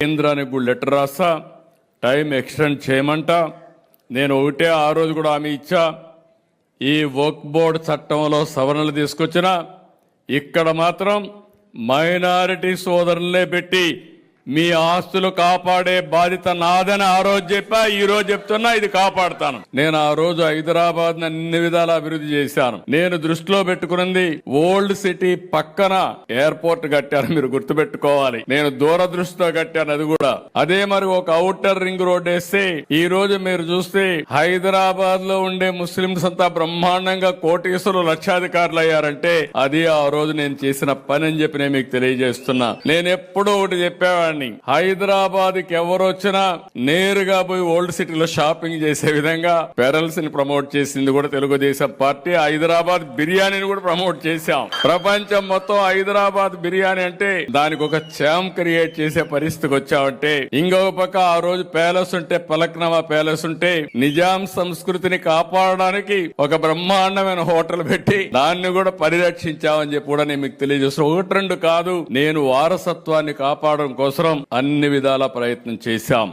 కేంద్రానికి కూడా లెటర్ రాస్తా, టైం ఎక్స్టెండ్ చేయమంట. నేను ఒకటే ఆ రోజు కూడా హామీ ఇచ్చా, ఈ వక్ఫ్ బోర్డు చట్టంలో సవరణలు తీసుకొచ్చిన ఇక్కడ మాత్రం మైనారిటీ సోదరులనే పెట్టి మీ ఆస్తులు కాపాడే బాధ్యత నాదని ఆ రోజు చెప్పా, ఈ రోజు చెప్తున్నా, ఇది కాపాడుతాను. నేను ఆ రోజు హైదరాబాద్ ని అన్ని విధాలా అభివృద్ధి చేశాను. నేను దృష్టిలో పెట్టుకున్నది ఓల్డ్ సిటీ పక్కన ఎయిర్పోర్ట్ కట్టాను, మీరు గుర్తుపెట్టుకోవాలి. నేను దూరదృష్టితో కట్టాను అది కూడా. అదే మరి ఒక ఔటర్ రింగ్ రోడ్ వేస్తే ఈ రోజు మీరు చూస్తే హైదరాబాద్ లో ఉండే ముస్లింస్ అంతా బ్రహ్మాండంగా కోటీశ్వరులు లక్షాధికారులు అయ్యారంటే అది ఆ రోజు నేను చేసిన పని అని చెప్పి నేను మీకు తెలియజేస్తున్నా. నేను ఎప్పుడూ ఒకటి చెప్పేవాడిని, హైదరాబాద్ కి ఎవరు వచ్చినా నేరుగా పోయి ఓల్డ్ సిటీలో షాపింగ్ చేసే విధంగా పెరల్స్ ని ప్రమోట్ చేసింది కూడా తెలుగుదేశం పార్టీ. హైదరాబాద్ బిర్యానీని కూడా ప్రమోట్ చేశాం. ప్రపంచం మొత్తం హైదరాబాద్ బిర్యానీ అంటే దానికి ఒక ఛామ్ క్రియేట్ చేసే పరిస్థితికి వచ్చామంటే, ఇంకొక పక్క ఆ రోజు ప్యాలెస్ ఉంటే, పలక్నమా ప్యాలెస్ ఉంటే నిజాం సంస్కృతిని కాపాడడానికి ఒక బ్రహ్మాండమైన హోటల్ పెట్టి దాన్ని కూడా పరిరక్షించామని చెప్పి కూడా నేను మీకు తెలియజేస్తాను. ఒకటి రెండు కాదు, నేను వారసత్వాన్ని కాపాడడం కోసం అన్ని విధాల ప్రయత్నం చేశాం.